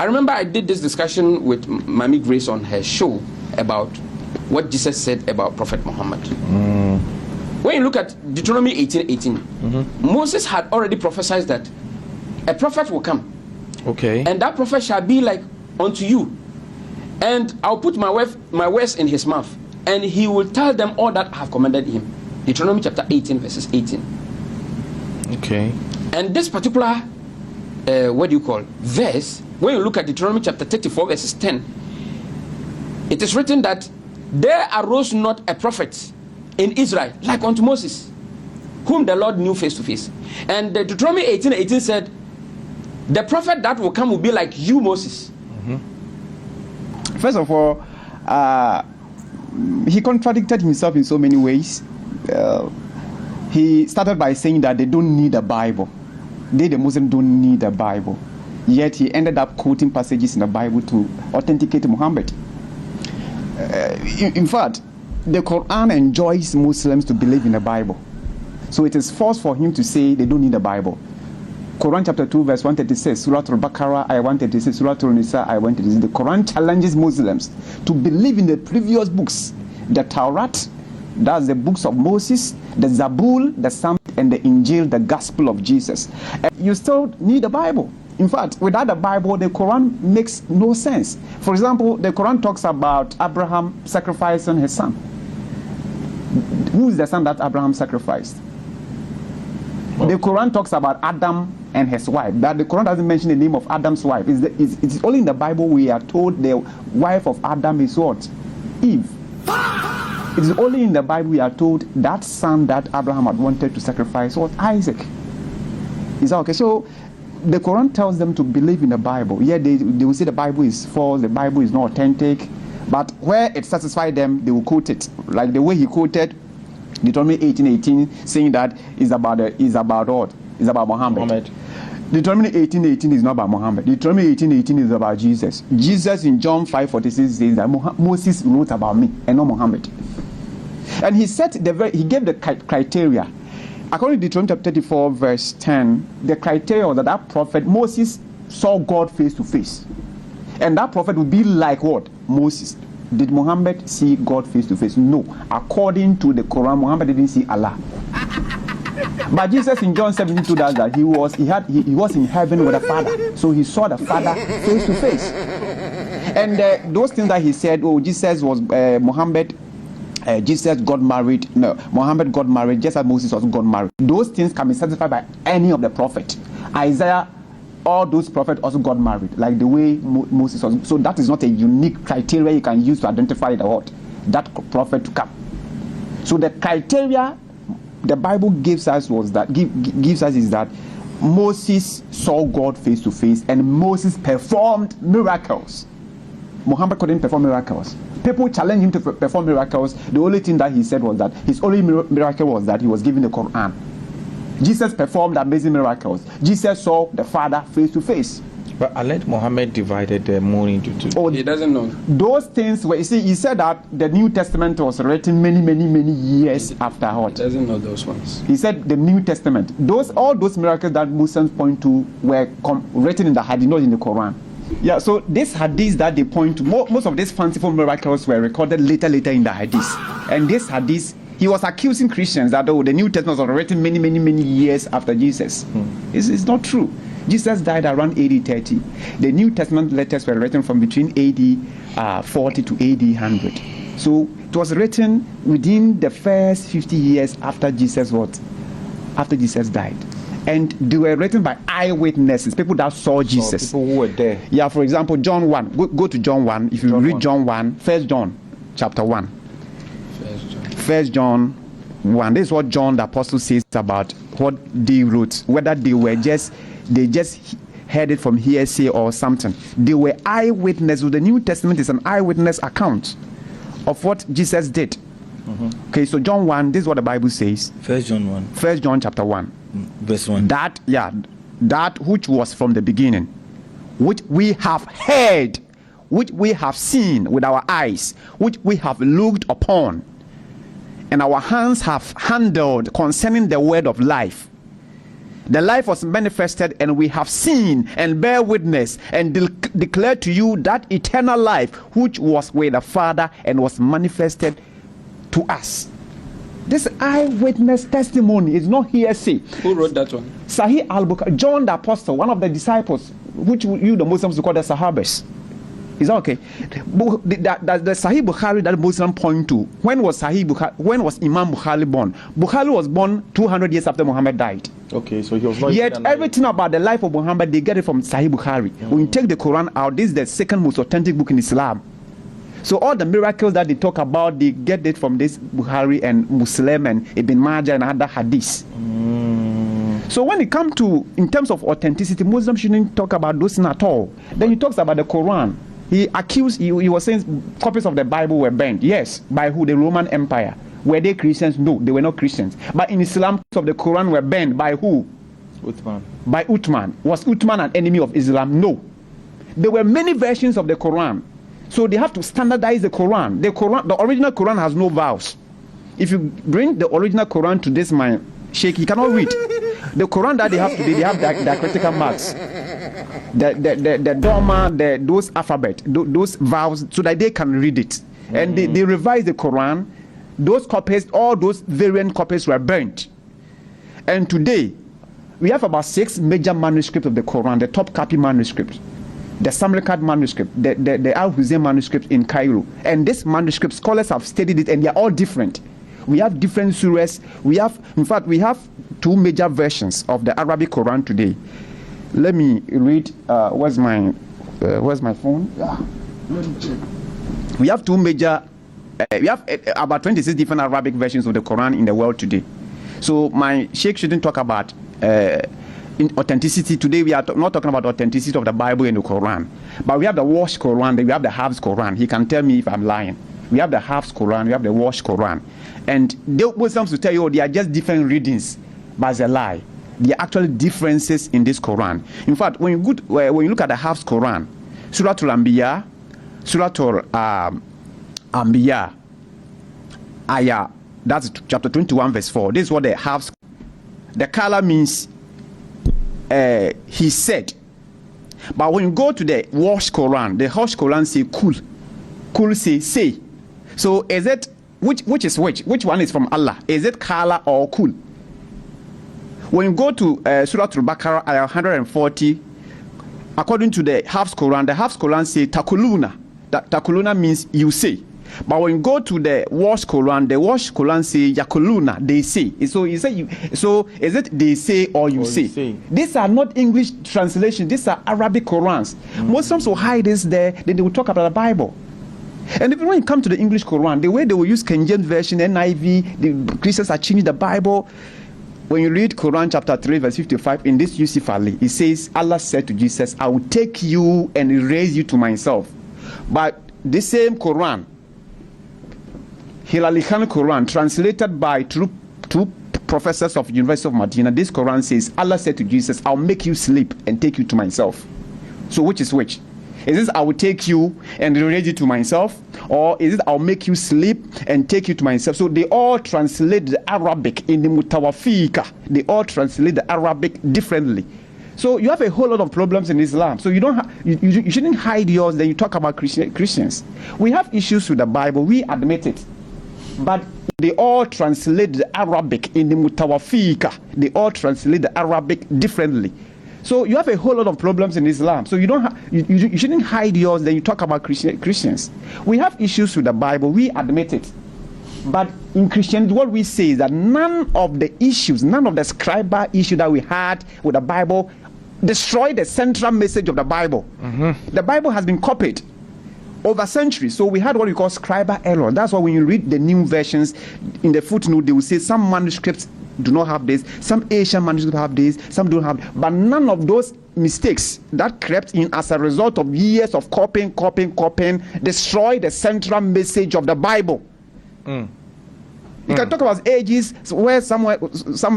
I remember I did this discussion with Mami Grace on her show about what Jesus said about Prophet Muhammad. When you look at Deuteronomy 18:18, Moses had already prophesied that a prophet will come. Okay. And that prophet shall be like unto you. And I'll put my words in his mouth, and he will tell them all that I have commanded him. Deuteronomy chapter 18, verses 18. Okay. And this particular, verse, when you look at Deuteronomy chapter 34, verses 10, it is written that there arose not a prophet in Israel like unto Moses, whom the Lord knew face to face. And Deuteronomy 18:18 said, the prophet that will come will be like you, Moses. First of all, he contradicted himself in so many ways. He started by saying that they don't need a Bible. They, the Muslims, don't need a Bible. Yet he ended up quoting passages in the Bible to authenticate Muhammad. In fact, the Quran enjoins Muslims to believe in the Bible. So it is false for him to say they don't need a Bible. Quran chapter 2 verse 136, Surah Al-Baqarah, ayah 136, Surah Al-Nisa, ayah 136. The Quran challenges Muslims to believe in the previous books. The Torah, that's the books of Moses, the Zabul, the Psalm, and the Injil, the Gospel of Jesus. And you still need a Bible. In fact, without the Bible, the Quran makes no sense. For example, the Quran talks about Abraham sacrificing his son. Who is the son that Abraham sacrificed? The Quran talks about Adam and his wife, but the Quran doesn't mention the name of Adam's wife. It's only in the Bible we are told the wife of Adam is what? Eve. It is only in the Bible we are told that son that Abraham had wanted to sacrifice was Isaac. Is that okay? So the Quran tells them to believe in the Bible. Yeah, they will say the Bible is false, the Bible is not authentic, but where it satisfies them, they will quote it. Like the way he quoted Deuteronomy 18:18, saying that is about what? Is about Muhammad. Deuteronomy 18:18 is not about Muhammad. Deuteronomy 18:18 is about Jesus. Jesus in John 5:46 says that Moses wrote about me and not Muhammad. And he gave the criteria. According to Deuteronomy chapter 34 verse 10, the criteria was that prophet Moses saw God face to face. And that prophet would be like what? Moses. Did Muhammad see God face to face? No. According to the Quran, Muhammad didn't see Allah. But Jesus in John 17 told us that he was in heaven with the Father. So he saw the Father face to face. And those things that he said, Jesus was Jesus got married. No, Muhammad got married just as Moses also got married. Those things can be satisfied by any of the prophets. Isaiah, all those prophets also got married, like the way Moses was. So that is not a unique criteria you can use to identify that prophet to come. So the criteria the Bible gives us is that Moses saw God face to face, and Moses performed miracles. Muhammad couldn't perform miracles. People challenged him to perform miracles. The only thing that he said was that his only miracle was that he was given the Quran. Jesus performed amazing miracles. Jesus saw the Father face to face. But I let Muhammad divided the moon into two. Oh, he doesn't know. Those things were, you see, he said that the New Testament was written many years after what? He doesn't know those ones. He said the New Testament. All those miracles that Muslims point to were written in the Hadith, not in the Quran. Yeah, so this Hadith that they point to, most of these fanciful miracles were recorded later in the Hadith. And this Hadith, he was accusing Christians that the New Testament was written many years after Jesus. It's not true. Jesus died around AD 30. The New Testament letters were written from between AD 40 to AD 100. So it was written within the first 50 years after Jesus died. And they were written by eyewitnesses, people that saw Jesus. People who were there. Yeah, for example, John 1. Go to John 1. If you read John 1, 1 John chapter 1. 1 John 1. This is what John the Apostle says about what they wrote. Whether they just heard it from hearsay or something. They were eyewitnesses. The New Testament is an eyewitness account of what Jesus did. Okay, so John 1, this is what the Bible says. 1 John 1. 1 John chapter 1. Verse 1. That which was from the beginning, which we have heard, which we have seen with our eyes, which we have looked upon, and our hands have handled concerning the word of life. The life was manifested, and we have seen and bear witness and declare to you that eternal life which was with the Father and was manifested to us. This eyewitness testimony is not hearsay. Who wrote that one? Sahih al-Bukhari, John the Apostle, one of the disciples, which you the Muslims call the Sahabas. Is that okay? The Sahih Bukhari that Muslims point to, when was Imam Bukhari born? Bukhari was born 200 years after Muhammad died. Okay, so he was not. Yet everything about the life of Muhammad, they get it from Sahih Bukhari. When you take the Quran out, this is the second most authentic book in Islam. So all the miracles that they talk about, they get it from this Bukhari and Muslim and Ibn Majah and other hadiths. So when it comes to, in terms of authenticity, Muslims shouldn't talk about those things at all. Then he talks about the Quran. He was saying copies of the Bible were burned. Yes, by who? The Roman Empire. Were they Christians? No, they were not Christians. But in Islam, copies of the Quran were burned by who? Uthman. By Uthman. Was Uthman an enemy of Islam? No. There were many versions of the Quran. So they have to standardize the Quran. The original Quran has no vowels. If you bring the original Quran to this my sheikh, he cannot read. The Quran that they have today, they have the critical marks. The Dharma, those alphabet, those vowels, so that they can read it. And they revise the Quran. Those copies, all those variant copies were burnt. And today, we have about 6 major manuscripts of the Quran, the top copy manuscripts. The Samarkand manuscript, the Al-Hussein manuscript in Cairo. And this manuscript, scholars have studied it, and they are all different. We have different surahs. In fact, we have 2 major versions of the Arabic Quran today. Let me read. Where's my phone? Let me check. We have 2 major. We have about 26 different Arabic versions of the Quran in the world today. So my sheikh shouldn't talk about in authenticity. Today we are not talking about authenticity of the Bible and the Quran, but we have the washed Quran, then we have the halves Quran. He can tell me if I'm lying. We have the halves Quran, we have the washed Quran, and the Muslims will tell you, oh, they are just different readings, but it's a lie. There are actually differences in this Quran. In fact, when you look at the halves Quran, Surah Al-Anbiya, Surah Al-Anbiya, Ayah, that's chapter 21 verse 4. This is what the halves. The color means he said. But when you go to the washed Quran, the washed Quran say kul. Kul say. So is it which is which? Which one is from Allah? Is it kala or kul? When you go to Surah Al-Baqarah, ayah 140, according to the Hafs Quran say takuluna. Takuluna means you say. But when you go to the washed Quran say yakuluna, they say. So you say so is it they say or you say? These are not English translation. These are Arabic Qurans. Muslims will hide this there, then they will talk about the Bible. And even when you come to the English Quran, the way they will use King James Version, NIV, the Christians are changing the Bible. When you read Quran chapter 3 verse 55, in this Yusuf Ali, it says, Allah said to Jesus, I will take you and raise you to myself. But the same Quran, Hilali Khan Quran, translated by two professors of University of Medina, this Quran says, Allah said to Jesus, I'll make you sleep and take you to myself. So which is which? Is this I will take you and raise you to myself? Or is it I'll make you sleep and take you to myself? So they all translate the Arabic in the Mutawafika. They all translate the Arabic differently. So you have a whole lot of problems in Islam. So you don't you shouldn't hide yours, then you talk about Christians. We have issues with the Bible, we admit it. But they all translate the Arabic in the Mutawafika. They all translate the Arabic differently. So you have a whole lot of problems in Islam. So you don't you shouldn't hide yours, then you talk about Christians. We have issues with the Bible, we admit it. But in Christianity, what we say is that none of the issues, none of the scribal issue that we had with the Bible destroyed the central message of the Bible. The Bible has been copied over centuries. So we had what we call scribal error. That's why when you read the new versions, in the footnote, they will say some manuscripts do not have this, some Asian manuscripts have this, some don't have. But none of those mistakes that crept in as a result of years of copying, destroy the central message of the Bible. You can talk about ages where some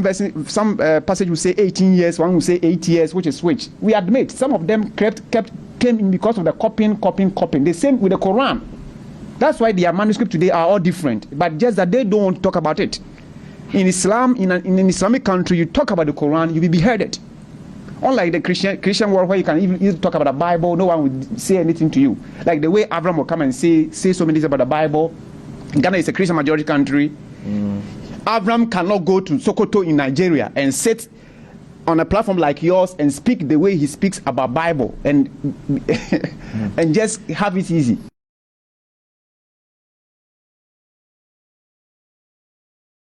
passage will say 18 years, one will say 8 years, which is which. We admit some of them came in because of the copying. The same with the Quran. That's why their manuscripts today are all different. But just that they don't want to talk about it. In Islam, in an Islamic country, you talk about the Quran, you'll be beheaded. Unlike the Christian world where you can even talk about the Bible, no one would say anything to you. Like the way Abraham will come and say so many things about the Bible. Ghana is a Christian majority country. Abraham cannot go to Sokoto in Nigeria and sit on a platform like yours and speak the way he speaks about Bible and and just have it easy.